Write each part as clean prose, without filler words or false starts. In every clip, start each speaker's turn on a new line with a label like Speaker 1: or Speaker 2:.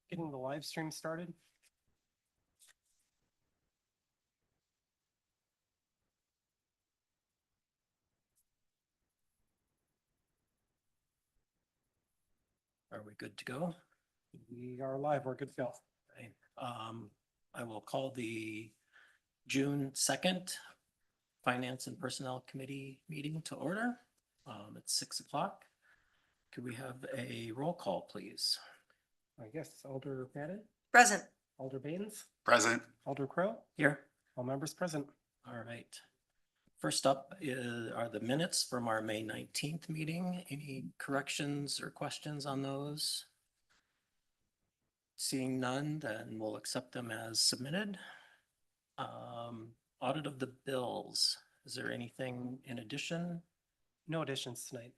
Speaker 1: getting the live stream started.
Speaker 2: Are we good to go?
Speaker 1: We are live. We're good to go.
Speaker 2: Okay. I will call the June 2nd Finance and Personnel Committee meeting to order. It's 6 o'clock. Could we have a roll call, please?
Speaker 1: I guess Alder Madden,
Speaker 3: Present.
Speaker 1: Alder Baines,
Speaker 4: Present.
Speaker 1: Alder Crow,
Speaker 2: Here.
Speaker 1: all members present.
Speaker 2: All right. First up are the minutes from our May 19th meeting. Any corrections or questions on those? Seeing none, then we'll accept them as submitted. Audit of the bills. Is there anything in addition?
Speaker 1: No additions tonight.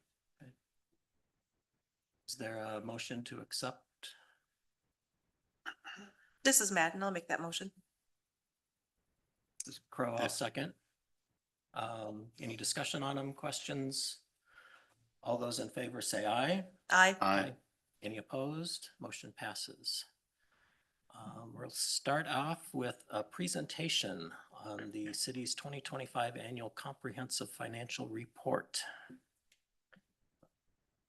Speaker 2: Is there a motion to accept?
Speaker 3: This is Madden. I'll make that motion.
Speaker 2: This is Crow, I'll second. Any discussion on them, questions? All those in favor say aye.
Speaker 3: Aye.
Speaker 4: Aye.
Speaker 2: Any opposed? Motion passes. We'll start off with a presentation on the city's 2025 Annual Comprehensive Financial Report.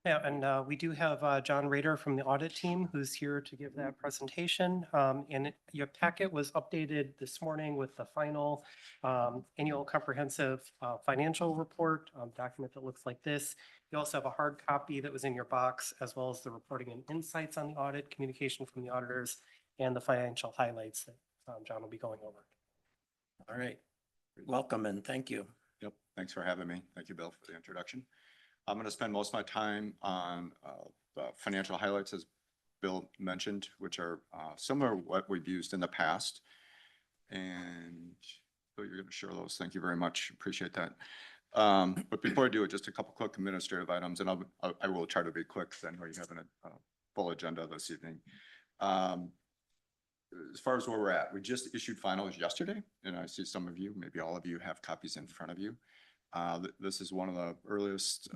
Speaker 1: Yeah, and we do have John Rader from the audit team who's here to give that presentation. And your packet was updated this morning with the final annual comprehensive financial report document that looks like this. You also have a hard copy that was in your box, as well as the reporting and insights on the audit, communication from the auditors, and the financial highlights that John will be going over.
Speaker 2: All right, welcome and thank you.
Speaker 4: Yep, thanks for having me. Thank you, Bill, for the introduction. I'm going to spend most of my time on the financial highlights, as Bill mentioned, which are similar to what we've used in the past. And so you're going to share those. Thank you very much. Appreciate that. But before I do it, just a couple quick administrative items, and I will try to be quick because I know you have a full agenda this evening. As far as where we're at, we just issued finals yesterday, and I see some of you, maybe all of you, have copies in front of you. This is one of the earliest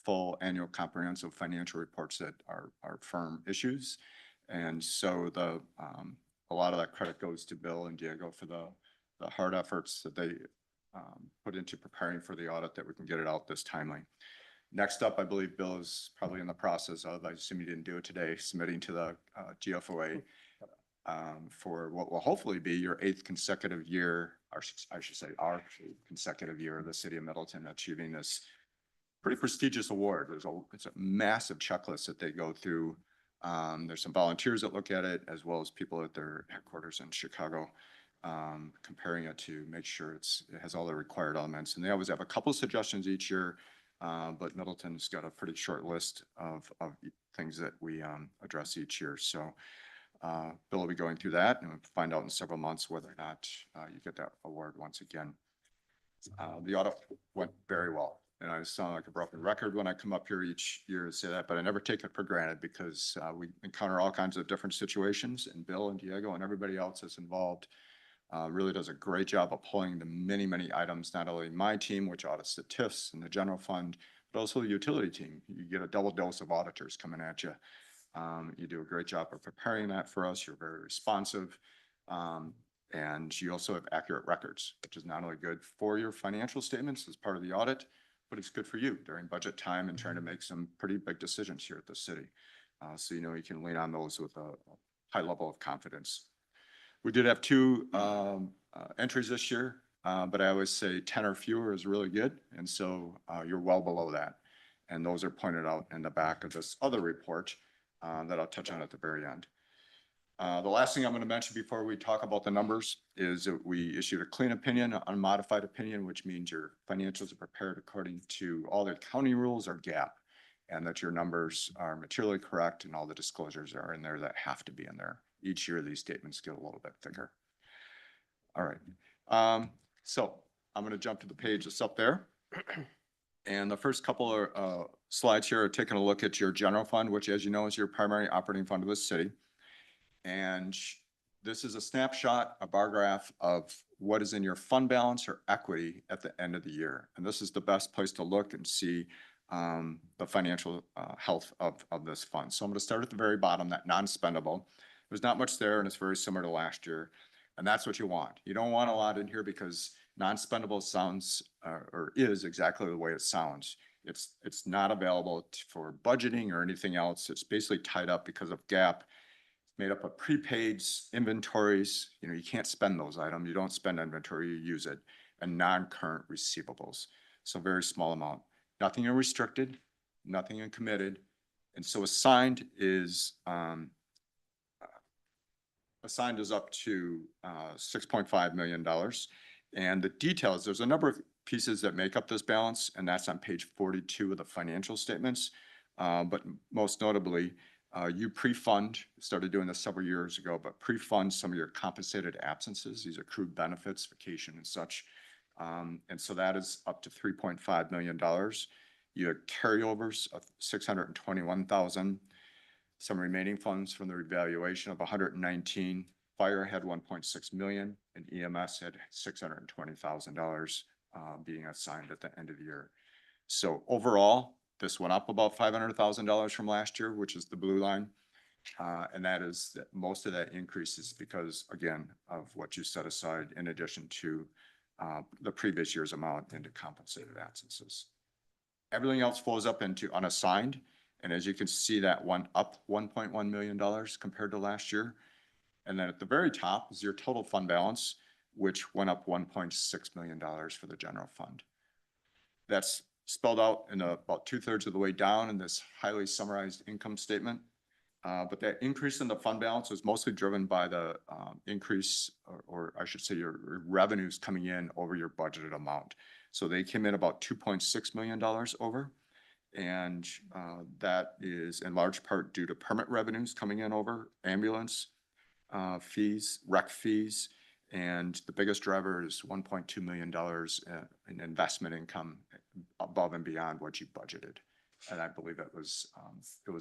Speaker 4: full annual comprehensive financial reports that our firm issues. And so a lot of that credit goes to Bill and Diego for the hard efforts that they put into preparing for the audit, that we can get it out this timely. Next up, I believe Bill is probably in the process of, I assume you didn't do it today, submitting to the GFOA for what will hopefully be your 8th consecutive year, or I should say our 8th consecutive year of the city of Middleton achieving this pretty prestigious award. It's a massive checklist that they go through. There's some volunteers that look at it, as well as people at their headquarters in Chicago, comparing it to make sure it has all the required elements. And they always have a couple of suggestions each year, but Middleton's got a pretty short list of things that we address each year. So Bill will be going through that, and we'll find out in several months whether or not you get that award once again. The audit went very well, and I sound like a broken record when I come up here each year to say that, but I never take it for granted because we encounter all kinds of different situations, and Bill and Diego and everybody else that's involved really does a great job of pulling the many, many items, not only my team, which audits the TIFs and the general fund, but also the utility team. You get a double dose of auditors coming at you. You do a great job of preparing that for us. You're very responsive. And you also have accurate records, which is not only good for your financial statements as part of the audit, but it's good for you during budget time and trying to make some pretty big decisions here at the city. So you know you can lean on those with a high level of confidence. We did have 2 entries this year, but I always say 10 or fewer is really good. And so you're well below that. And those are pointed out in the back of this other report that I'll touch on at the very end. The last thing I'm going to mention before we talk about the numbers is that we issued a clean opinion, an unmodified opinion, which means your financials are prepared according to all the accounting rules or GAAP, and that your numbers are materially correct and all the disclosures are in there that have to be in there. Each year, these statements get a little bit thicker. All right. So I'm going to jump to the page that's up there. And the first couple of slides here are taking a look at your general fund, which, as you know, is your primary operating fund of the city. And this is a snapshot, a bar graph of what is in your fund balance or equity at the end of the year. And this is the best place to look and see the financial health of this fund. So I'm going to start at the very bottom, that non-spendable. There's not much there and it's very similar to last year. And that's what you want. You don't want a lot in here because non-spendable sounds or is exactly the way it sounds. It's not available for budgeting or anything else. It's basically tied up because of GAAP, made up of prepaids, inventories. You know, you can't spend those items. You don't spend inventory, you use it, and non-current receivables. So very small amount. Nothing in restricted, nothing in committed. And so assigned is up to $6.5 million. And the details, there's a number of pieces that make up this balance, and that's on page 42 of the financial statements. But most notably, you pre-fund, started doing this several years ago, but pre-fund some of your compensated absences. These are accrued benefits, vacation and such. And so that is up to $3.5 million. You have carryovers of $621,000. Some remaining funds from the revaluation of 119. Fire had 1.6 million and EMS had $620,000 being assigned at the end of the year. So overall, this went up about $500,000 from last year, which is the blue line. And that is that most of that increase is because, again, of what you set aside in addition to the previous year's amount into compensated absences. Everything else flows up into unassigned. And as you can see, that went up $1.1 million compared to last year. And then at the very top is your total fund balance, which went up $1.6 million for the general fund. That's spelled out in about 2/3 of the way down in this highly summarized income statement. But that increase in the fund balance was mostly driven by the increase, or I should say your revenues coming in over your budgeted amount. So they came in about $2.6 million over. And that is in large part due to permit revenues coming in over, ambulance fees, rec fees. And the biggest driver is $1.2 million in investment income above and beyond what you budgeted. And I believe it was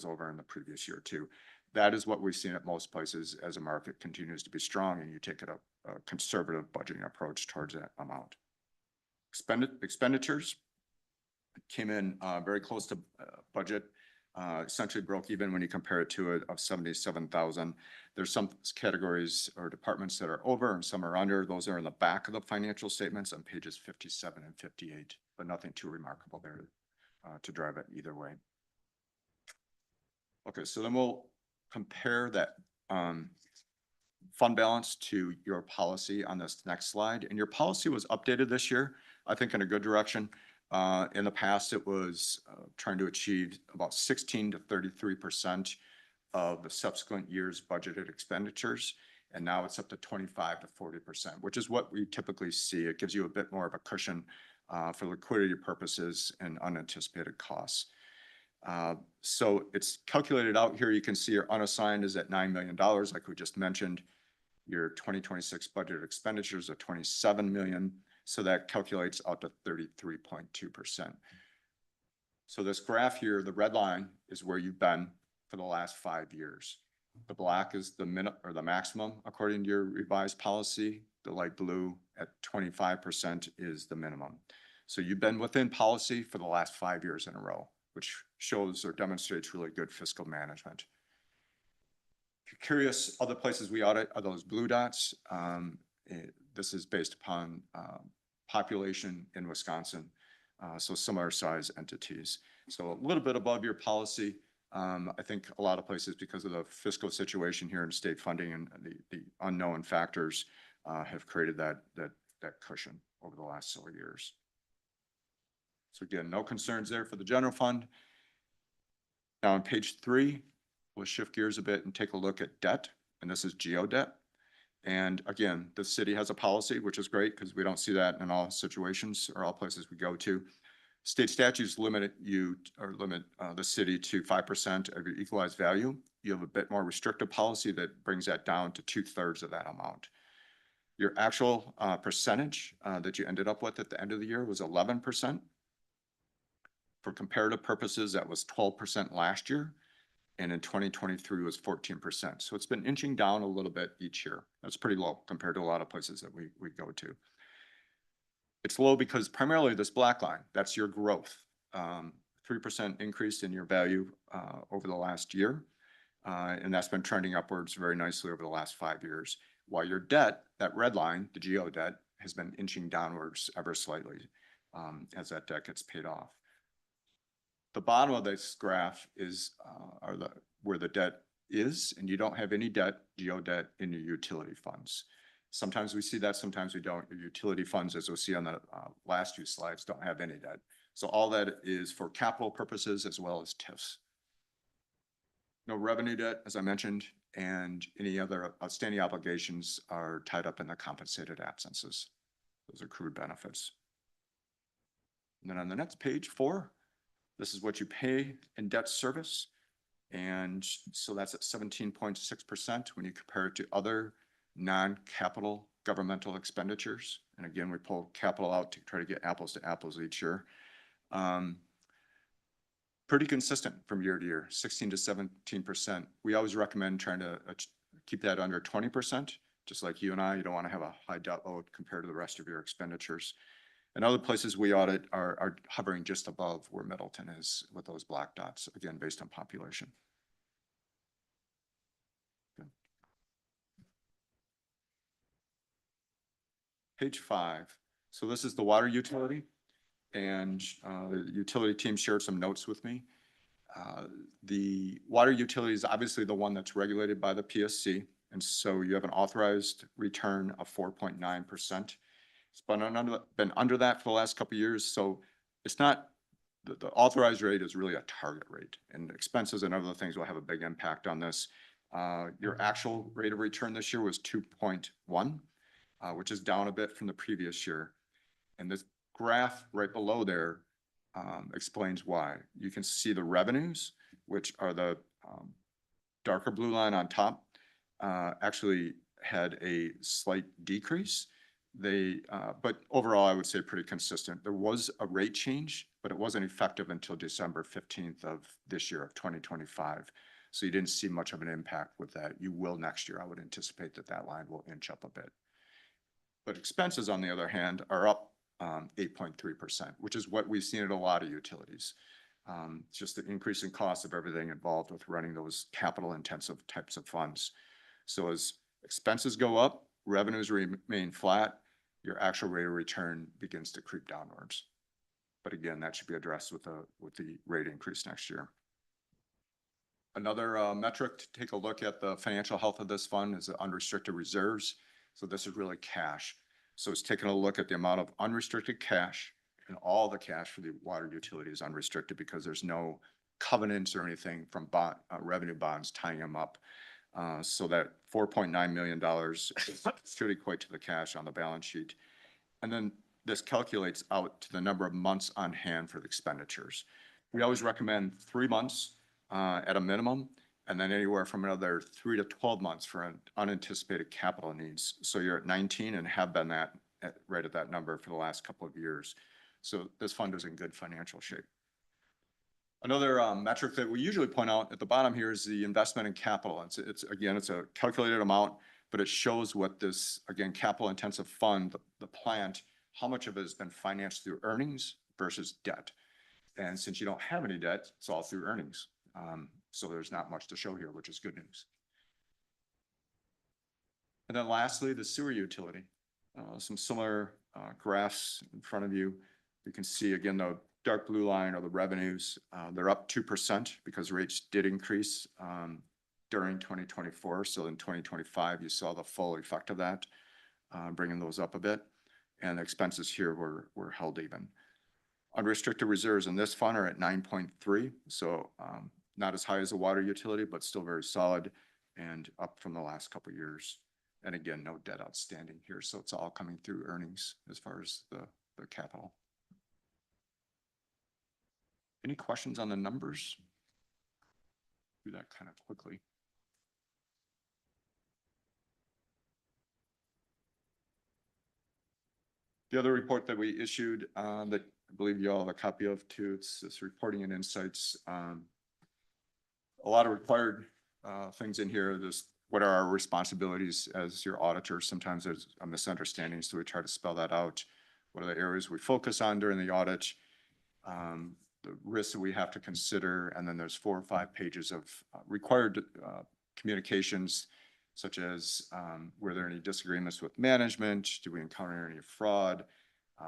Speaker 4: over in the previous year too. That is what we've seen at most places as the market continues to be strong and you take a conservative budgeting approach towards that amount. Expenditures came in very close to budget, essentially broke even when you compare it to it of 77,000. There's some categories or departments that are over and some are under. Those are in the back of the financial statements on pages 57 and 58, but nothing too remarkable there to drive it either way. Okay, so then we'll compare that fund balance to your policy on this next slide. And your policy was updated this year, I think in a good direction. In the past, it was trying to achieve about 16 to 33% of the subsequent year's budgeted expenditures. And now it's up to 25 to 40%, which is what we typically see. It gives you a bit more of a cushion for liquidity purposes and unanticipated costs. So it's calculated out here. You can see your unassigned is at $9 million, like we just mentioned. Your 2026 budgeted expenditures are $27 million. So that calculates out to 33.2%. So this graph here, the red line is where you've been for the last 5 years. The black is the maximum according to your revised policy. The light blue at 25% is the minimum. So you've been within policy for the last 5 years in a row, which shows or demonstrates really good fiscal management. If you're curious, other places we audit are those blue dots. This is based upon population in Wisconsin, so similar size entities. So a little bit above your policy. I think a lot of places, because of the fiscal situation here in state funding and the unknown factors, have created that cushion over the last several years. So again, no concerns there for the general fund. Now on page 3, we'll shift gears a bit and take a look at debt, and this is GO debt. And again, the city has a policy, which is great because we don't see that in all situations or all places we go to. State statutes limit the city to 5% of your equalized value. You have a bit more restrictive policy that brings that down to 2/3 of that amount. Your actual percentage that you ended up with at the end of the year was 11%. For comparative purposes, that was 12% last year. And in 2023 was 14%. So it's been inching down a little bit each year. That's pretty low compared to a lot of places that we go to. It's low because primarily this black line, that's your growth 3% increase in your value over the last year. And that's been trending upwards very nicely over the last 5 years. While your debt, that red line, the GO debt, has been inching downwards ever slightly as that debt gets paid off. The bottom of this graph is where the debt is, and you don't have any debt, GO debt, in your utility funds. Sometimes we see that, sometimes we don't. Your utility funds, as we'll see on the last few slides, don't have any debt. So all that is for capital purposes as well as TIFs. No revenue debt, as I mentioned, and any other outstanding obligations are tied up in the compensated absences. Those accrued benefits. And then on the next page, 4, this is what you pay in debt service. And so that's at 17.6% when you compare it to other non-capital governmental expenditures. And again, we pull capital out to try to get apples to apples each year. Pretty consistent from year to year, 16 to 17%. We always recommend trying to keep that under 20%, just like you and I. You don't want to have a high debt load compared to the rest of your expenditures. And other places we audit are hovering just above where Middleton is with those black dots, again, based on population. Okay. Page 5. So this is the water utility, and the utility team shared some notes with me. The water utility is obviously the one that's regulated by the PSC, and so you have an authorized return of 4.9%. It's been under that for the last couple of years, so it's not, the authorized rate is really a target rate, and expenses and other things will have a big impact on this. Your actual rate of return this year was 2.1, which is down a bit from the previous year. And this graph right below there explains why. You can see the revenues, which are the darker blue line on top, actually had a slight decrease. But overall, I would say pretty consistent. There was a rate change, but it wasn't effective until December 15th of this year of 2025. So you didn't see much of an impact with that. You will next year. I would anticipate that that line will inch up a bit. But expenses, on the other hand, are up 8.3%, which is what we've seen at a lot of utilities. It's just the increase in cost of everything involved with running those capital intensive types of funds. So as expenses go up, revenues remain flat, your actual rate of return begins to creep downwards. But again, that should be addressed with the rate increase next year. Another metric to take a look at the financial health of this fund is the unrestricted reserves. So this is really cash. So it's taking a look at the amount of unrestricted cash, and all the cash for the water utility is unrestricted because there's no covenants or anything from revenue bonds tying them up. So that $4.9 million should equate to the cash on the balance sheet. And then this calculates out to the number of months on hand for the expenditures. We always recommend 3 months at a minimum, and then anywhere from another 3 to 12 months for unanticipated capital needs. So you're at 19 and have been right at that number for the last couple of years. So this fund is in good financial shape. Another metric that we usually point out at the bottom here is the investment in capital. It's again, it's a calculated amount, but it shows what this, again, capital intensive fund, the plant, how much of it has been financed through earnings versus debt. And since you don't have any debt, it's all through earnings. So there's not much to show here, which is good news. And then lastly, the sewer utility. Some similar graphs in front of you. You can see again, the dark blue line are the revenues. They're up 2% because rates did increase during 2024. So in 2025, you saw the full effect of that, bringing those up a bit. And the expenses here were held even. Unrestricted reserves in this fund are at 9.3. So not as high as the water utility, but still very solid and up from the last couple of years. And again, no debt outstanding here. So it's all coming through earnings as far as the capital. Any questions on the numbers? Do that kind of quickly. The other report that we issued that I believe you all have a copy of too, it's this reporting and insights. A lot of required things in here. There's what are our responsibilities as your auditor? Sometimes there's a misunderstanding, so we try to spell that out. What are the areas we focus on during the audit? the risks that we have to consider, and then there's 4 or 5 pages of required communications, such as were there any disagreements with management? Do we encounter any fraud?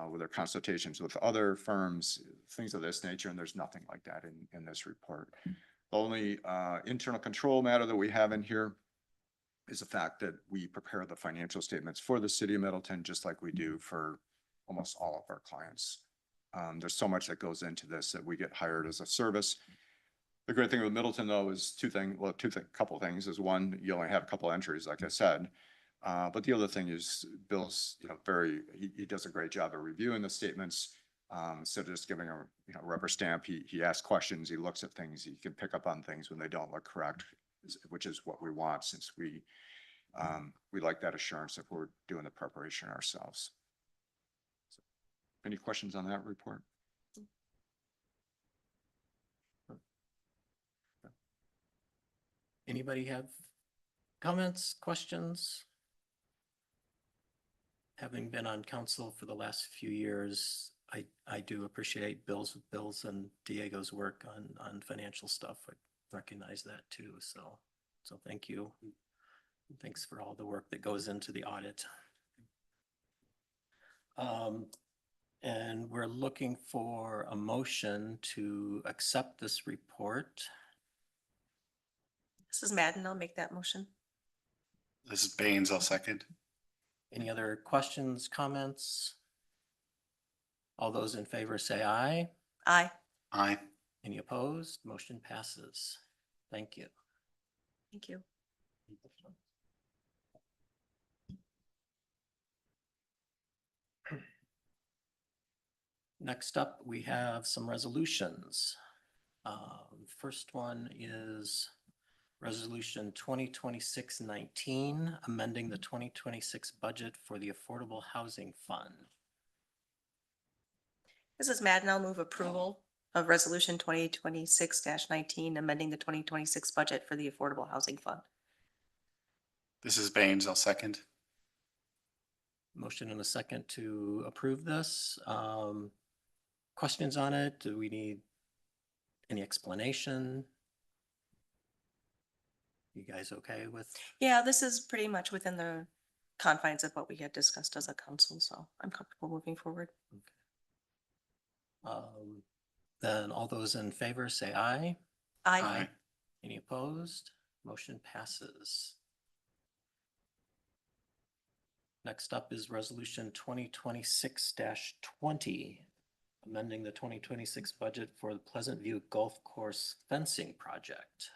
Speaker 4: Were there consultations with other firms, things of this nature, and there's nothing like that in this report. The only internal control matter that we have in here is the fact that we prepare the financial statements for the city of Middleton, just like we do for almost all of our clients. There's so much that goes into this that we get hired as a service. The great thing with Middleton, though, is couple of things is one, you only have a couple entries, like I said. But the other thing is Bill's, he does a great job of reviewing the statements. Instead of just giving a, rubber stamp, he asks questions, he looks at things, he can pick up on things when they don't look correct, which is what we want, since we like that assurance if we're doing the preparation ourselves. So, any questions on that report?
Speaker 2: Anybody have comments, questions? Having been on council for the last few years, I do appreciate Bill's and Diego's work on financial stuff. I recognize that too. So thank you. Thanks for all the work that goes into the audit. And we're looking for a motion to accept this report.
Speaker 3: This is Madden. I'll make that motion.
Speaker 5: This is Baines, I'll second.
Speaker 2: Any other questions, comments? All those in favor say aye.
Speaker 3: Aye.
Speaker 5: Aye.
Speaker 2: Any opposed? Motion passes. Thank you.
Speaker 3: Thank you.
Speaker 2: Next up, we have some resolutions. First one is Resolution 2026-19, amending the 2026 budget for the Affordable Housing Fund.
Speaker 3: This is Madden. I'll move approval of Resolution 2026-19, amending the 2026 budget for the Affordable Housing Fund.
Speaker 5: This is Baines, I'll second.
Speaker 2: Motion and a second to approve this. Questions on it? Do we need any explanation? You guys okay with?
Speaker 3: Yeah, this is pretty much within the confines of what we had discussed as a council, so I'm comfortable moving forward.
Speaker 2: Then all those in favor say aye.
Speaker 3: Aye.
Speaker 2: Any opposed? Motion passes. Next up is Resolution 2026-20, amending the 2026 budget for the Pleasant View Golf Course fencing project.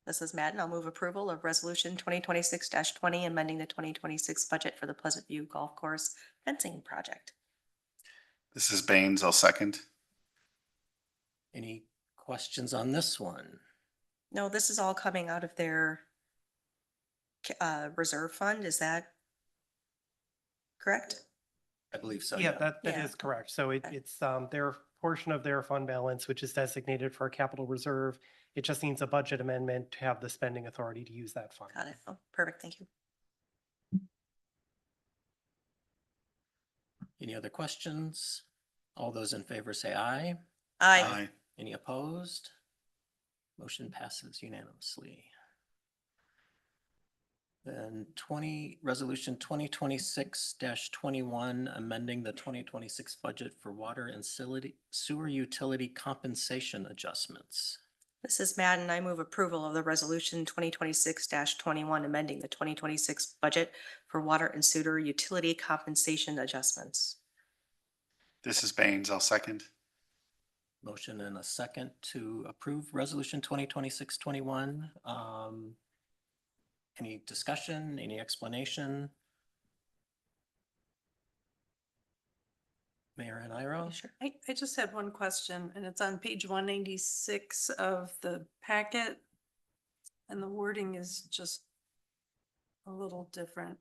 Speaker 3: This is Madden. I'll move approval of Resolution 2026-20, amending the 2026 budget for the Pleasant View Golf Course fencing project.
Speaker 5: This is Baines, I'll second.
Speaker 2: Any questions on this one?
Speaker 3: No, this is all coming out of their reserve fund. Is that correct?
Speaker 2: I believe so.
Speaker 1: Yeah, that
Speaker 3: Yeah.
Speaker 1: is correct. So
Speaker 3: Okay.
Speaker 1: it's their portion of their fund balance, which is designated for a capital reserve. It just needs a budget amendment to have the spending authority to use that fund.
Speaker 3: Got it. Oh, perfect. Thank you.
Speaker 2: Any other questions? All those in favor say aye.
Speaker 3: Aye.
Speaker 2: Any opposed? Motion passes unanimously. Then Resolution 2026-21, amending the 2026 budget for water and sewer utility compensation adjustments.
Speaker 3: This is Madden. I move approval of the Resolution 2026-21, amending the 2026 budget for water and sewer utility compensation adjustments.
Speaker 5: This is Baines, I'll second.
Speaker 2: Motion and a second to approve Resolution 2026-21. Any discussion, any explanation? Mayor Heniro?
Speaker 3: Sure.
Speaker 6: I just had one question, and it's on page 196 of the packet. And the wording is just a little different.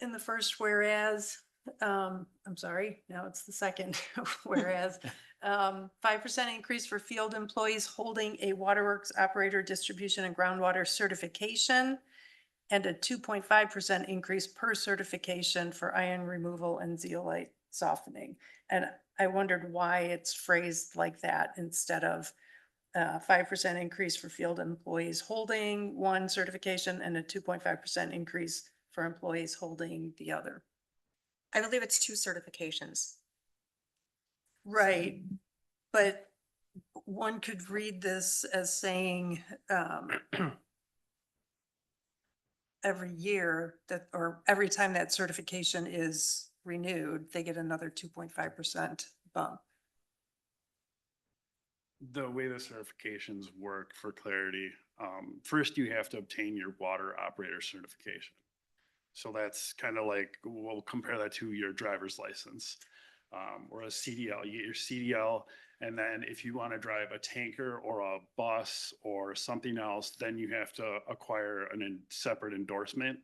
Speaker 6: In the first whereas, I'm sorry, now it's the second whereas, 5% increase for field employees holding a waterworks operator distribution and groundwater certification. and a 2.5% increase per certification for iron removal and zeolite softening. And I wondered why it's phrased like that instead of 5% increase for field employees holding one certification and a 2.5% increase for employees holding the other.
Speaker 3: I believe it's 2 certifications.
Speaker 6: Right, but one could read this as saying, every year that, or every time that certification is renewed, they get another 2.5% bump.
Speaker 5: The way the certifications work, for clarity, first you have to obtain your water operator certification. So that's kind of like, we'll compare that to your driver's license. Or a CDL, you get your CDL, and then if you want to drive a tanker or a bus or something else, then you have to acquire separate endorsement.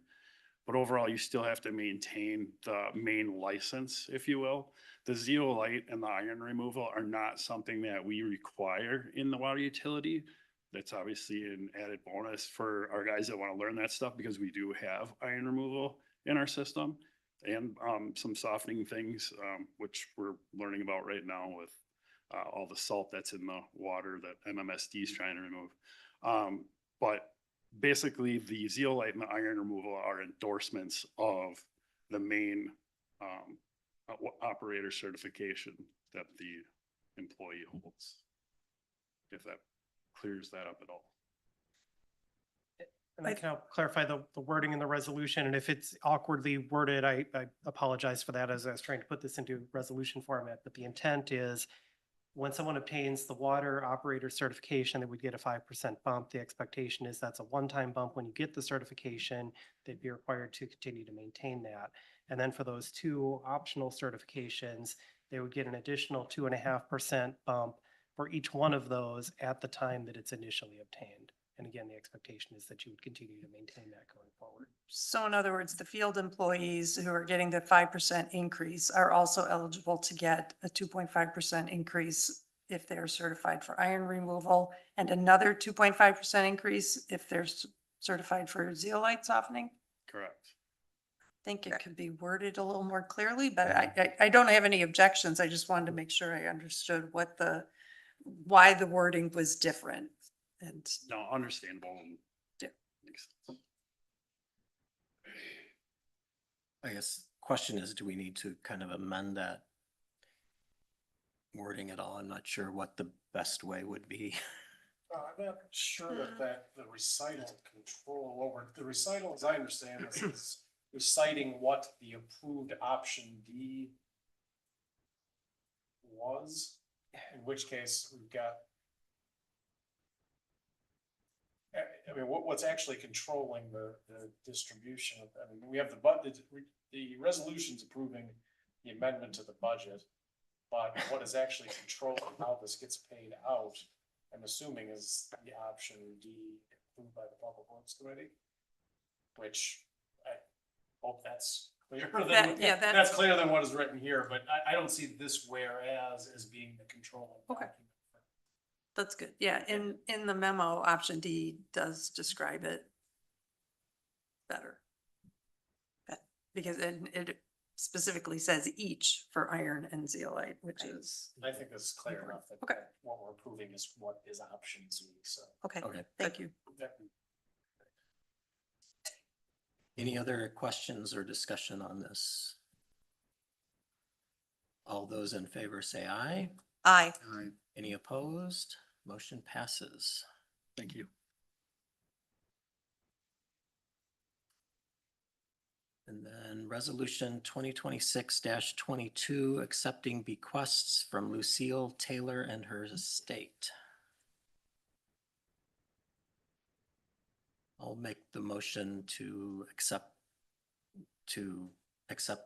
Speaker 5: But overall, you still have to maintain the main license, if you will. The zeolite and the iron removal are not something that we require in the water utility. That's obviously an added bonus for our guys that want to learn that stuff, because we do have iron removal in our system and some softening things, which we're learning about right now with all the salt that's in the water that MMSD is trying to remove. But basically, the zeolite and the iron removal are endorsements of the main operator certification that the employee holds. If that clears that up at all.
Speaker 1: And I can help clarify the wording in the resolution, and if it's awkwardly worded, I apologize for that as I was trying to put this into resolution format, but the intent is when someone obtains the water operator certification, they would get a 5% bump. The expectation is that's a one-time bump. When you get the certification, they'd be required to continue to maintain that. And then for those 2 optional certifications, they would get an additional 2.5% bump for each one of those at the time that it's initially obtained. And again, the expectation is that you would continue to maintain that going forward.
Speaker 6: So in other words, the field employees who are getting the 5% increase are also eligible to get a 2.5% increase if they're certified for iron removal, and another 2.5% increase if they're certified for zeolite softening?
Speaker 5: Correct.
Speaker 6: I think it could be worded a little more clearly, but I don't have any objections. I just wanted to make sure I understood why the wording was different. And
Speaker 5: No, understandable.
Speaker 6: Yeah.
Speaker 5: Makes sense.
Speaker 2: I guess question is, do we need to kind of amend that wording at all? I'm not sure what the best way would be.
Speaker 7: I'm not sure that the recital control over, the recital, as I understand this, is reciting what the approved option D was, in which case we've got. I mean, what's actually controlling the distribution of, I mean, we have the resolution's approving the amendment to the budget. But what is actually controlling how this gets paid out, I'm assuming, is the option D approved by the Public Works Committee. Which I hope that's clearer than, that's clearer than what is written here, but I don't see this whereas as being the controlling
Speaker 6: Okay.
Speaker 7: document.
Speaker 6: that's good. Yeah, in the memo, option D does describe it better. Because it specifically says each for iron and zeolite, which is,
Speaker 7: I think this is clear enough that
Speaker 6: Okay.
Speaker 7: what we're approving is what is option C, so.
Speaker 3: Okay,
Speaker 2: Okay.
Speaker 3: thank you.
Speaker 2: Any other questions or discussion on this? All those in favor say aye.
Speaker 3: Aye.
Speaker 2: Any opposed? Motion passes. Thank you. And then resolution 2026-22, accepting bequests from Lucille Taylor and her estate. I'll make the motion to accept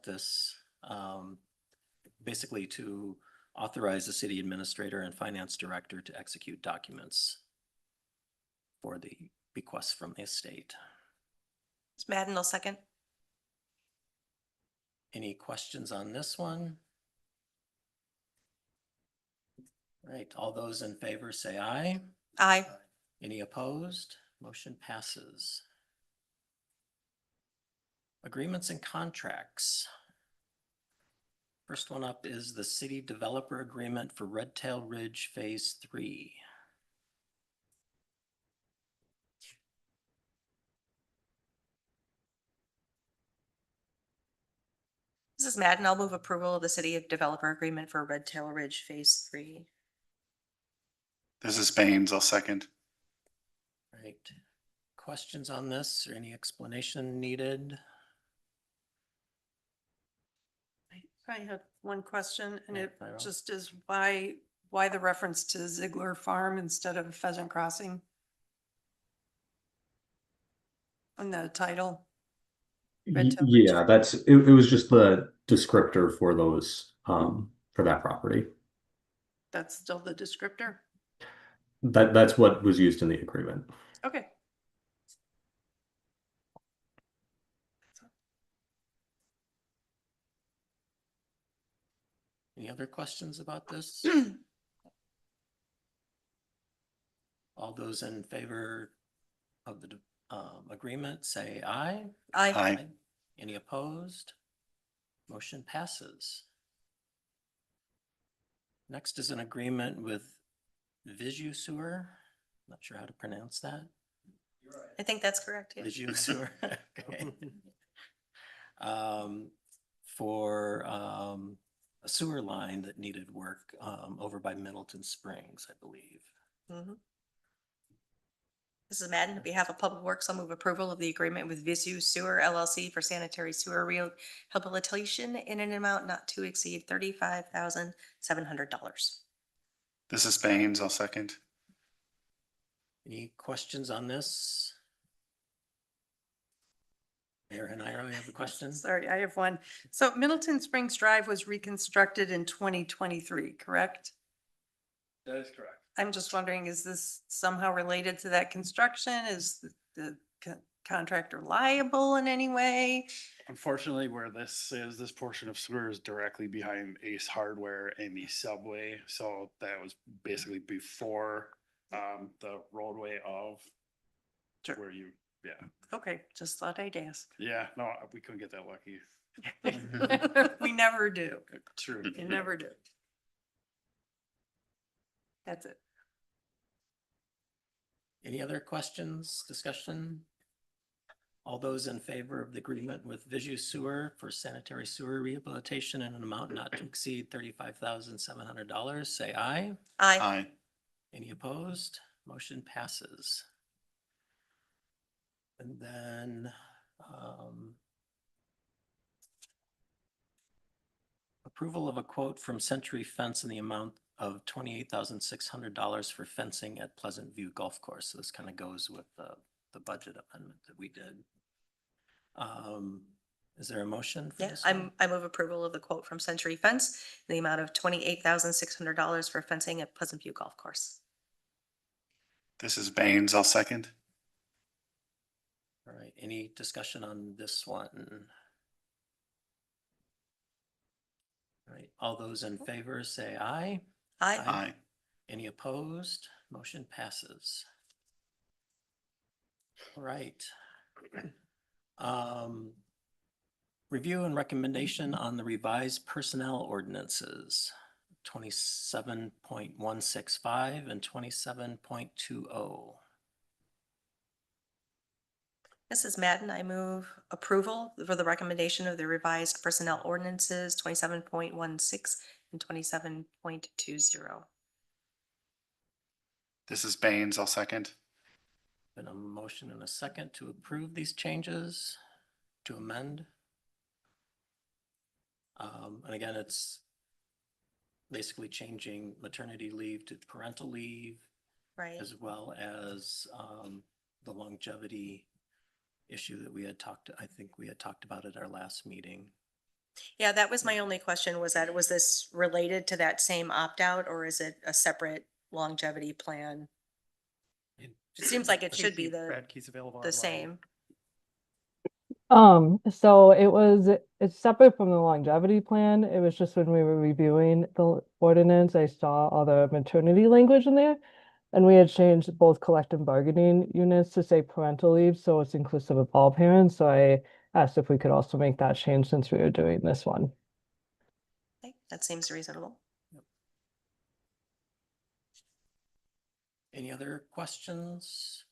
Speaker 2: this, basically to authorize the city administrator and finance director to execute documents for the bequests from the estate.
Speaker 3: Ms. Madden, will second.
Speaker 2: Any questions on this one? All right, all those in favor say aye.
Speaker 3: Aye.
Speaker 2: Any opposed? Motion passes. Agreements and contracts. First one up is the city developer agreement for Red Tail Ridge Phase 3.
Speaker 3: This is Madden. I'll move approval of the city of developer agreement for Red Tail Ridge Phase 3.
Speaker 5: This is Baines. I'll second.
Speaker 2: Right. Questions on this or any explanation needed?
Speaker 6: I have one question, and
Speaker 2: Yeah,
Speaker 6: it
Speaker 2: fire off.
Speaker 6: just is why the reference to Ziegler Farm instead of Pheasant Crossing? On the title, Red Tail Ridge.
Speaker 8: Yeah, it was just the descriptor for those, for that property.
Speaker 6: That's still the descriptor?
Speaker 8: That's what was used in the agreement.
Speaker 6: Okay.
Speaker 2: Any other questions about this? All those in favor of the agreement, say aye.
Speaker 3: Aye.
Speaker 2: Any opposed? Motion passes. Next is an agreement with Visu Sewer. Not sure how to pronounce that.
Speaker 3: I think that's correct. Yeah.
Speaker 2: Visu Sewer. Okay. For a sewer line that needed work over by Middleton Springs, I believe.
Speaker 3: Mhm. This is Madden. On behalf of Public Works, I'll move approval of the agreement with Visu Sewer LLC for sanitary sewer rehabilitation in an amount not to exceed $35,700.
Speaker 5: This is Baines. I'll second.
Speaker 2: Any questions on this? Mayor Hanairo, you have a question?
Speaker 6: Sorry, I have one. So Middleton Springs Drive was reconstructed in 2023, correct?
Speaker 5: That is correct.
Speaker 6: I'm just wondering, is this somehow related to that construction? Is the contractor liable in any way?
Speaker 5: Unfortunately, where this is, this portion of sewer is directly behind Ace Hardware and the subway. So that was basically before the roadway of
Speaker 6: Sure.
Speaker 5: where you, yeah.
Speaker 6: Okay, just thought I'd ask.
Speaker 5: Yeah, no, we couldn't get that lucky.
Speaker 6: We never do.
Speaker 5: True.
Speaker 6: You never do. That's it.
Speaker 2: Any other questions, discussion? All those in favor of the agreement with Visu Sewer for sanitary sewer rehabilitation in an amount not to exceed $35,700, say aye.
Speaker 3: Aye.
Speaker 5: Aye.
Speaker 2: Any opposed? Motion passes. And then, approval of a quote from Century Fence in the amount of $28,600 for fencing at Pleasant View Golf Course. So this kind of goes with the budget amendment that we did. Is there a motion for
Speaker 3: Yeah,
Speaker 2: this one?
Speaker 3: I move approval of the quote from Century Fence in the amount of $28,600 for fencing at Pleasant View Golf Course.
Speaker 5: This is Baines. I'll second.
Speaker 2: All right, any discussion on this one? All right, all those in favor say aye.
Speaker 3: Aye.
Speaker 5: Aye.
Speaker 2: Any opposed? Motion passes. All right. Review and recommendation on the revised personnel ordinances, 27.165 and 27.20.
Speaker 3: Mrs. Madden, I move approval for the recommendation of the revised personnel ordinances 27.16 and 27.20.
Speaker 5: This is Baines. I'll second.
Speaker 2: Been a motion and a second to approve these changes, to amend. And again, it's basically changing maternity leave to parental leave,
Speaker 3: Right.
Speaker 2: as well as the longevity issue that we had I think we had talked about at our last meeting.
Speaker 3: Yeah, that was my only question, was this related to that same opt-out, or is it a separate longevity plan? It seems like it should be
Speaker 1: Radke's available
Speaker 3: the
Speaker 1: online.
Speaker 3: same.
Speaker 9: So it's separate from the longevity plan. It was just when we were reviewing the ordinance, I saw all the maternity language in there. And we had changed both collective bargaining units to say parental leave, so it's inclusive of all parents. So I asked if we could also make that change since we were doing this one.
Speaker 3: Okay, that seems reasonable.
Speaker 2: Any other questions?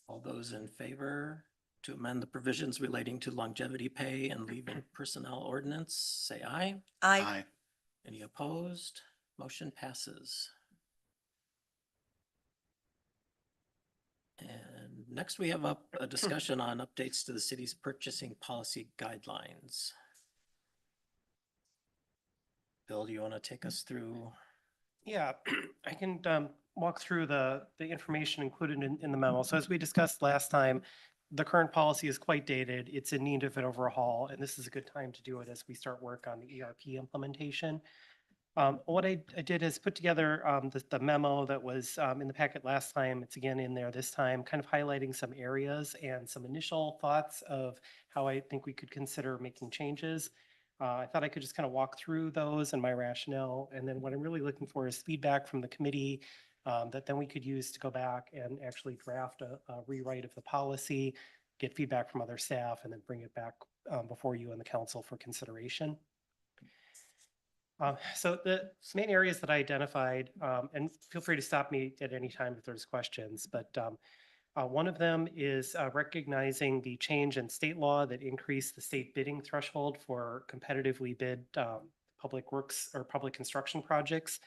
Speaker 2: All those in favor to amend the provisions relating to longevity pay and leave in personnel ordinance, say aye.
Speaker 3: I,
Speaker 2: Any opposed? Motion passes. And next we have up a discussion on updates to the city's purchasing policy guidelines. Bill, do you want to take us through?
Speaker 1: Yeah, I can walk through the information included in the memo. So as we discussed last time, the current policy is quite dated. It's in need of an overhaul, and this is a good time to do it as we start work on the ERP implementation. What I did is put together the memo that was in the packet last time. It's again in there this time, kind of highlighting some areas and some initial thoughts of how I think we could consider making changes. I thought I could just kind of walk through those and my rationale. And then what I'm really looking for is feedback from the committee that then we could use to go back and actually draft a rewrite of the policy, get feedback from other staff, and then bring it back before you and the council for consideration. So the main areas that I identified, and feel free to stop me at any time if there's questions, but one of them is recognizing the change in state law that increased the state bidding threshold for competitively bid public works or public construction projects.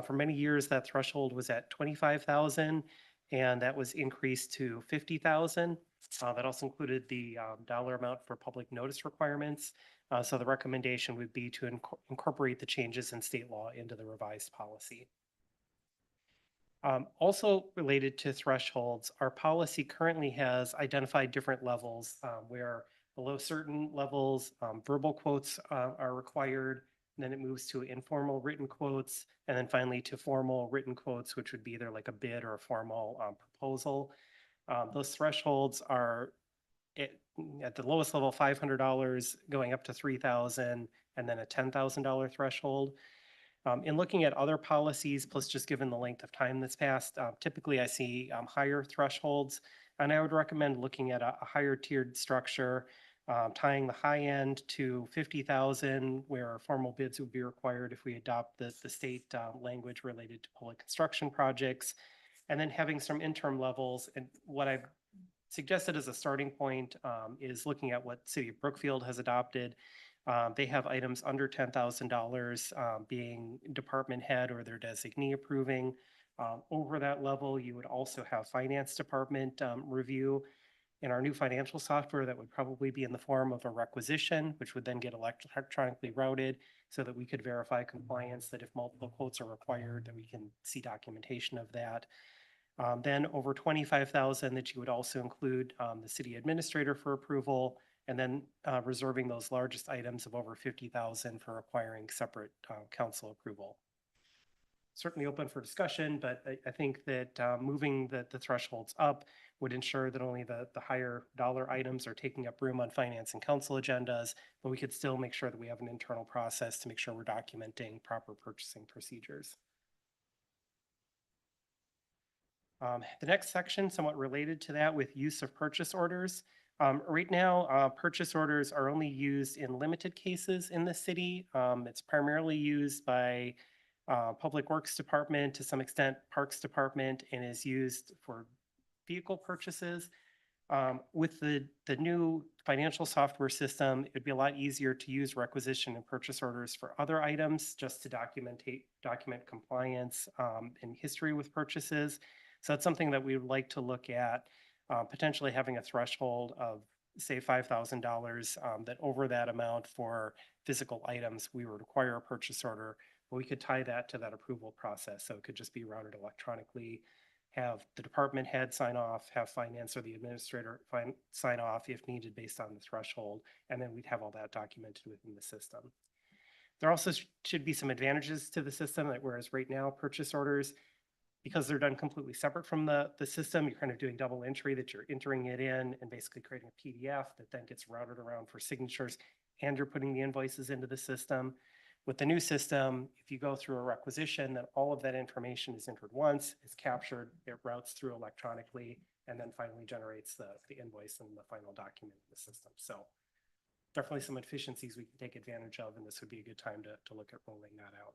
Speaker 1: For many years, that threshold was at 25,000, and that was increased to 50,000. That also included the dollar amount for public notice requirements. So the recommendation would be to incorporate the changes in state law into the revised policy. Also related to thresholds, our policy currently has identified different levels where below certain levels, verbal quotes are required. And then it moves to informal written quotes, and then finally to formal written quotes, which would be either like a bid or a formal proposal. Those thresholds are at the lowest level, $500 going up to $3,000, and then a $10,000 threshold. In looking at other policies, plus just given the length of time that's passed, typically I see higher thresholds, and I would recommend looking at a higher tiered structure, tying the high end to 50,000, where formal bids would be required if we adopt the state language related to public construction projects, and then having some interim levels. And what I've suggested as a starting point is looking at what City of Brookfield has adopted. They have items under $10,000 being department head or their designee approving. Over that level, you would also have finance department review. In our new financial software, that would probably be in the form of a requisition, which would then get electronically routed so that we could verify compliance, that if multiple quotes are required, that we can see documentation of that. Then over 25,000, that you would also include the city administrator for approval, and then reserving those largest items of over 50,000 for requiring separate council approval. Certainly open for discussion, but I think that moving the thresholds up would ensure that only the higher dollar items are taking up room on finance and council agendas, but we could still make sure that we have an internal process to make sure we're documenting proper purchasing procedures. The next section, somewhat related to that, with use of purchase orders. Right now, purchase orders are only used in limited cases in the city. It's primarily used by Public Works Department, to some extent Parks Department, and is used for vehicle purchases. With the new financial software system, it'd be a lot easier to use requisition and purchase orders for other items, just to document compliance and history with purchases. So that's something that we would like to look at, potentially having a threshold of, say, $5,000, that over that amount for physical items, we would require a purchase order, but we could tie that to that approval process. So it could just be routed electronically, have the department head sign off, have finance or the administrator sign off if needed based on the threshold, and then we'd have all that documented within the system. There also should be some advantages to the system, that whereas right now purchase orders, because they're done completely separate from the system, you're kind of doing double entry, that you're entering it in and basically creating a PDF that then gets routed around for signatures, and you're putting the invoices into the system. With the new system, if you go through a requisition, then all of that information is entered once, it's captured, it routes through electronically, and then finally generates the invoice and the final document in the system. So definitely some efficiencies we can take advantage of, and this would be a good time to look at rolling that out.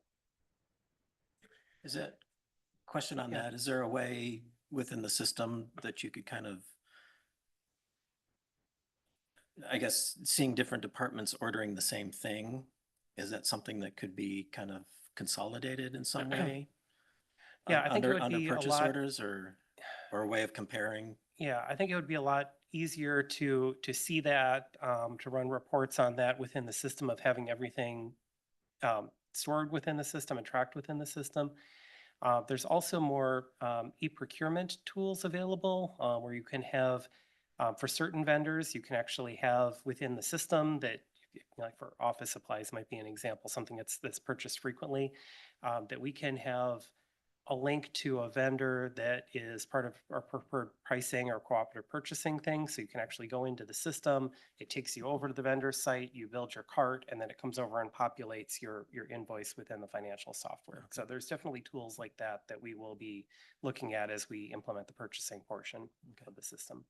Speaker 2: Is it, question on
Speaker 1: Yeah.
Speaker 2: that, is there a way within the system that you could kind of, I guess, seeing different departments ordering the same thing, is that something that could be kind of consolidated in some way?
Speaker 1: Yeah, I think it
Speaker 2: Under-
Speaker 1: would
Speaker 2: under
Speaker 1: be a
Speaker 2: purchase
Speaker 1: lot-
Speaker 2: orders or a way of comparing?
Speaker 1: Yeah, I think it would be a lot easier to see that, to run reports on that within the system of having everything stored within the system and tracked within the system. There's also more e-procurement tools available where you can have, for certain vendors, you can actually have within the system that, like for office supplies might be an example, something that's purchased frequently, that we can have a link to a vendor that is part of our preferred pricing or cooperative purchasing thing. So you can actually go into the system, it takes you over to the vendor site, you build your cart, and then it comes over and populates your invoice within the financial software. So there's definitely tools like that that we will be looking at as we implement the purchasing portion of the system.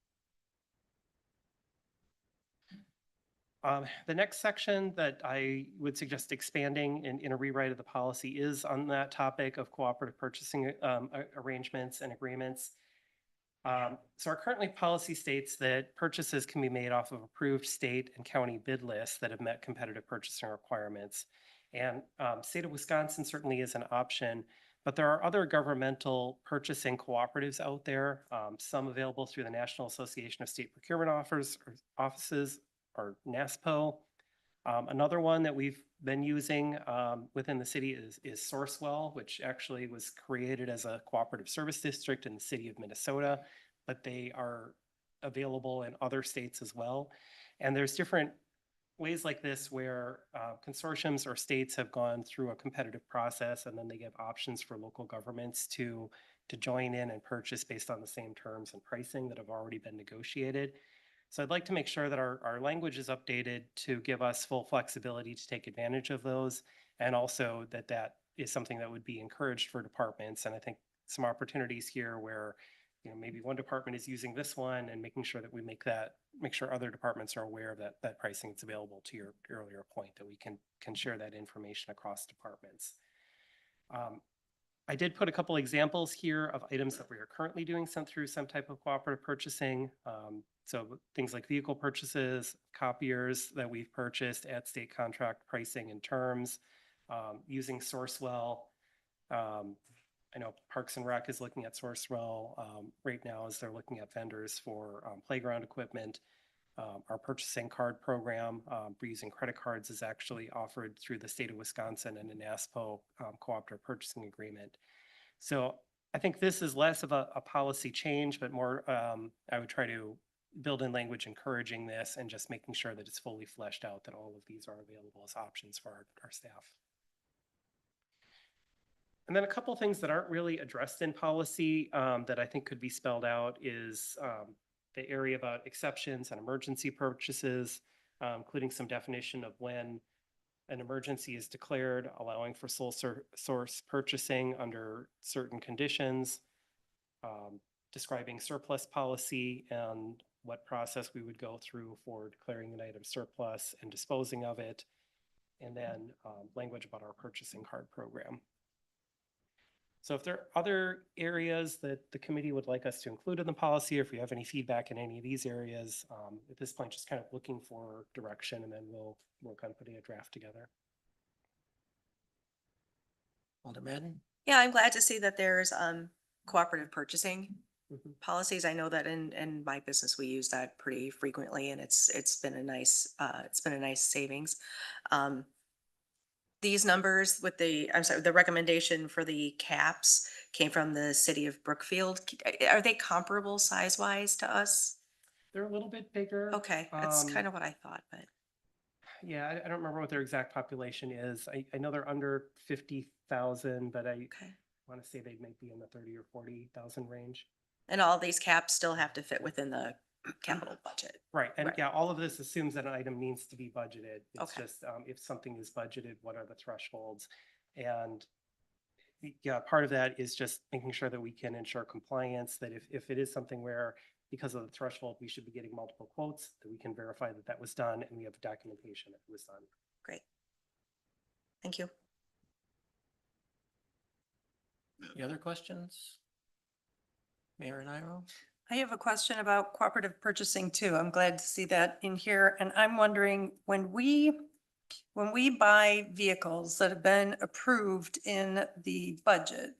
Speaker 1: The next section that I would suggest expanding in a rewrite of the policy is on that topic of cooperative purchasing arrangements and agreements. So our currently policy states that purchases can be made off of approved state and county bid lists that have met competitive purchasing requirements. And state of Wisconsin certainly is an option, but there are other governmental purchasing cooperatives out there, some available through the National Association of State Procurement Offices, or NASPO. Another one that we've been using within the city is Sourcewell, which actually was created as a cooperative service district in the city of Minnesota, but they are available in other states as well. And there's different ways like this where consortiums or states have gone through a competitive process, and then they give options for local governments to join in and purchase based on the same terms and pricing that have already been negotiated. So I'd like to make sure that our language is updated to give us full flexibility to take advantage of those, and also that is something that would be encouraged for departments. And I think some opportunities here where, maybe one department is using this one, and making sure that we make sure other departments are aware of that pricing that's available, to your earlier point, that we can share that information across departments. I did put a couple examples here of items that we are currently doing through some type of cooperative purchasing. So things like vehicle purchases, copiers that we've purchased at state contract pricing and terms, using Sourcewell. I know Parks and Rec is looking at Sourcewell right now as they're looking at vendors for playground equipment. Our purchasing card program for using credit cards is actually offered through the state of Wisconsin and a NASPO cooperative purchasing agreement. So I think this is less of a policy change, but more I would try to build in language encouraging this and just making sure that it's fully fleshed out, that all of these are available as options for our staff. And then a couple things that aren't really addressed in policy that I think could be spelled out is the area about exceptions and emergency purchases, including some definition of when an emergency is declared, allowing for sole source purchasing under certain conditions, describing surplus policy and what process we would go through for declaring an item surplus and disposing of it, and then language about our purchasing card program. So if there are other areas that the committee would like us to include in the policy, or if we have any feedback in any of these areas, at this point, just kind of looking for direction, and then we'll work on putting a draft together.
Speaker 2: Alder Madden?
Speaker 3: Yeah, I'm glad to see that there's cooperative purchasing
Speaker 1: Mhm.
Speaker 3: policies. I know that in my business, we use that pretty frequently, and it's been a nice savings. These numbers with the recommendation for the caps came from the city of Brookfield. Are they comparable size-wise to us?
Speaker 1: They're a little bit bigger.
Speaker 3: Okay, that's kind of what I thought, but
Speaker 1: Yeah, I don't remember what their exact population is. I know they're under 50,000, but I
Speaker 3: okay.
Speaker 1: want to say they might be in the 30 or 40,000 range.
Speaker 3: And all these caps still have to fit within the capital budget.
Speaker 1: Right, and
Speaker 3: Right.
Speaker 1: yeah, all of this assumes that an item needs to be budgeted. It's
Speaker 3: Okay.
Speaker 1: just, if something is budgeted, what are the thresholds? And yeah, part of that is just making sure that we can ensure compliance, that if it is something where because of the threshold, we should be getting multiple quotes, that we can verify that that was done and we have documentation that it was done.
Speaker 3: Great. Thank you.
Speaker 2: Any other questions? Mayor Nyro?
Speaker 6: I have a question about cooperative purchasing too. I'm glad to see that in here. And I'm wondering, when we buy vehicles that have been approved in the budget,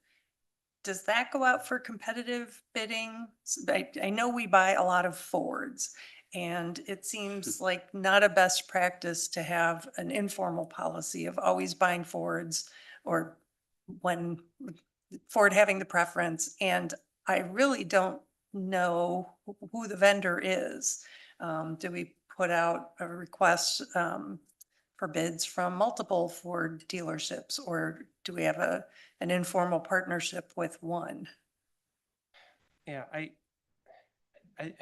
Speaker 6: does that go out for competitive bidding? I know we buy a lot of Fords, and it seems like not a best practice to have an informal policy of always buying Fords or when Ford having the preference. And I really don't know who the vendor is. Do we put out a request for bids from multiple Ford dealerships, or do we have an informal partnership with one?
Speaker 1: Yeah, I'd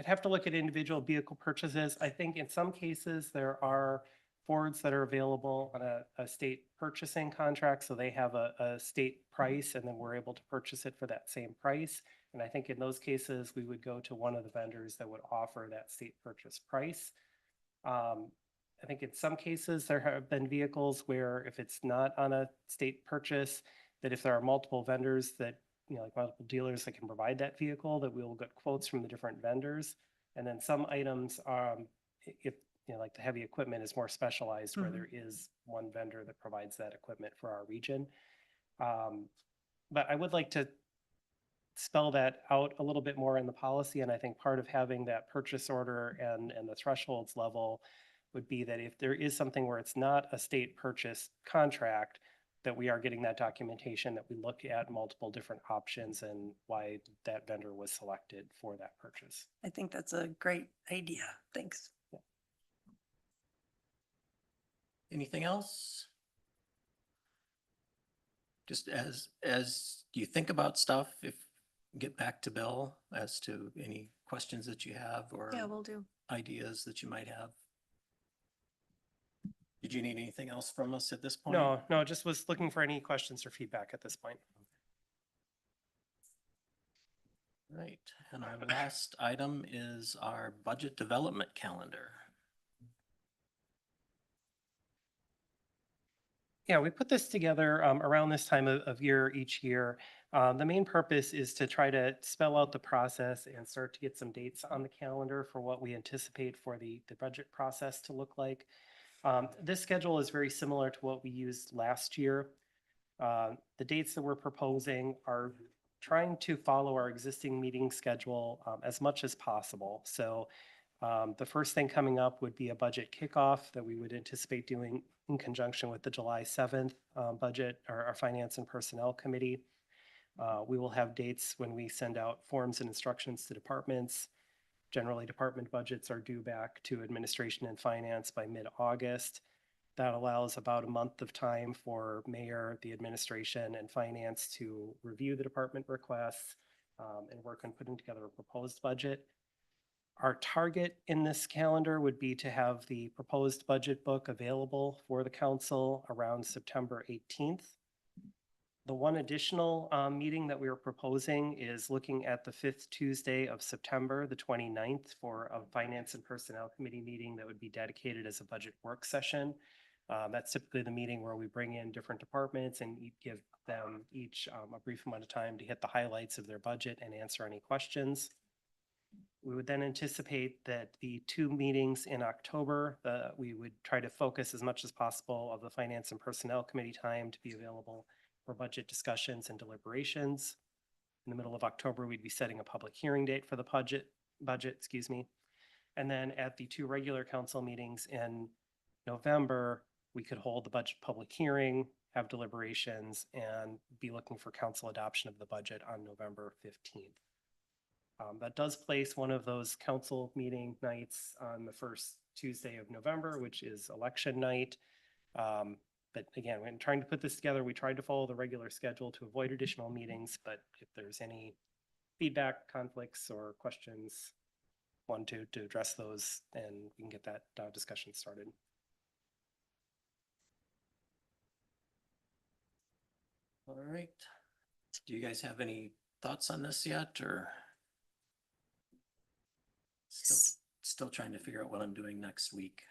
Speaker 1: have to look at individual vehicle purchases. I think in some cases there are Fords that are available on a state purchasing contract, so they have a state price and then we're able to purchase it for that same price. And I think in those cases, we would go to one of the vendors that would offer that state purchase price. I think in some cases, there have been vehicles where if it's not on a state purchase, that if there are multiple vendors that, like multiple dealers that can provide that vehicle, that we will get quotes from the different vendors. And then some items, if, like the heavy equipment is more specialized where there is one vendor that provides that equipment for our region. But I would like to spell that out a little bit more in the policy. And I think part of having that purchase order and the thresholds level would be that if there is something where it's not a state purchase contract, that we are getting that documentation, that we look at multiple different options and why that vendor was selected for that purchase.
Speaker 6: I think that's a great idea. Thanks.
Speaker 2: Anything else? Just as you think about stuff, get back to Bill as to any questions that you have or
Speaker 3: Yeah, we'll do.
Speaker 2: ideas that you might have. Did you need anything else from us at this point?
Speaker 1: No, just was looking for any questions or feedback at this point.
Speaker 2: Right, and our last item is our budget development calendar.
Speaker 1: Yeah, we put this together around this time of year each year. The main purpose is to try to spell out the process and start to get some dates on the calendar for what we anticipate for the budget process to look like. This schedule is very similar to what we used last year. The dates that we're proposing are trying to follow our existing meeting schedule as much as possible. So the first thing coming up would be a budget kickoff that we would anticipate doing in conjunction with the July 7th budget, or our Finance and Personnel Committee. We will have dates when we send out forms and instructions to departments. Generally, department budgets are due back to administration and finance by mid-August. That allows about a month of time for mayor, the administration, and finance to review the department requests and work on putting together a proposed budget. Our target in this calendar would be to have the proposed budget book available for the council around September 18th. The one additional meeting that we are proposing is looking at the 5th Tuesday of September, the 29th, for a Finance and Personnel Committee meeting that would be dedicated as a budget work session. That's typically the meeting where we bring in different departments and give them each a brief amount of time to hit the highlights of their budget and answer any questions. We would then anticipate that the 2 meetings in October, we would try to focus as much as possible of the Finance and Personnel Committee time to be available for budget discussions and deliberations. In the middle of October, we'd be setting a public hearing date for the budget, And then at the 2 regular council meetings in November, we could hold the budget public hearing, have deliberations, and be looking for council adoption of the budget on November 15th. That does place one of those council meeting nights on the first Tuesday of November, which is election night. But again, when trying to put this together, we tried to follow the regular schedule to avoid additional meetings, but if there's any feedback, conflicts, or questions, want to address those, and we can get that discussion started.
Speaker 2: All right, Do you guys have any thoughts on this yet, or? Still trying to figure out what I'm doing next week.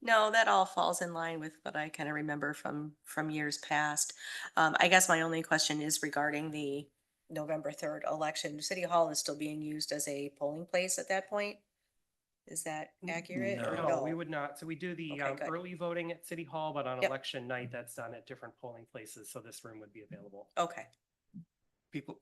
Speaker 3: No, that all falls in line with what I kind of remember from years past. I guess my only question is regarding the November 3rd election. City Hall is still being used as a polling place at that point? Is that accurate or
Speaker 1: No,
Speaker 3: no?
Speaker 1: we would not. So we do the
Speaker 3: Okay, good.
Speaker 1: early voting at City Hall, but on
Speaker 3: Yep.
Speaker 1: election night, that's done at different polling places. So this room would be available.
Speaker 3: Okay,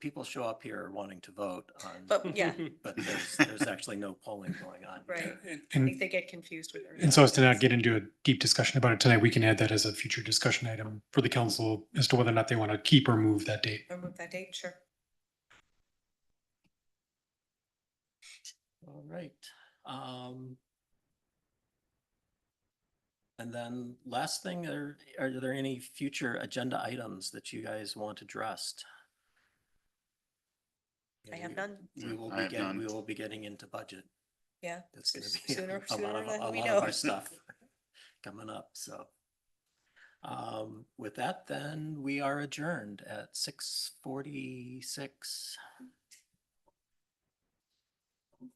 Speaker 2: People show up here wanting to vote on,
Speaker 3: but yeah,
Speaker 2: but there's actually no polling going on.
Speaker 3: right. I think
Speaker 10: And,
Speaker 3: they get confused with.
Speaker 10: and so as to not get into a deep discussion about it tonight, we can add that as a future discussion item for the council as to whether or not they want to keep or move that date.
Speaker 3: Or move that date, sure.
Speaker 2: All right. And then last thing, are there any future agenda items that you guys want addressed?
Speaker 3: I have none.
Speaker 2: We will be getting into budget.
Speaker 3: Yeah.
Speaker 2: It's gonna be
Speaker 3: Sooner
Speaker 2: a lot
Speaker 3: than
Speaker 2: of
Speaker 3: we
Speaker 2: our
Speaker 3: know.
Speaker 2: stuff coming up, so. With that, then we are adjourned at 6:46.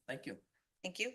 Speaker 2: Thank you.
Speaker 3: Thank you.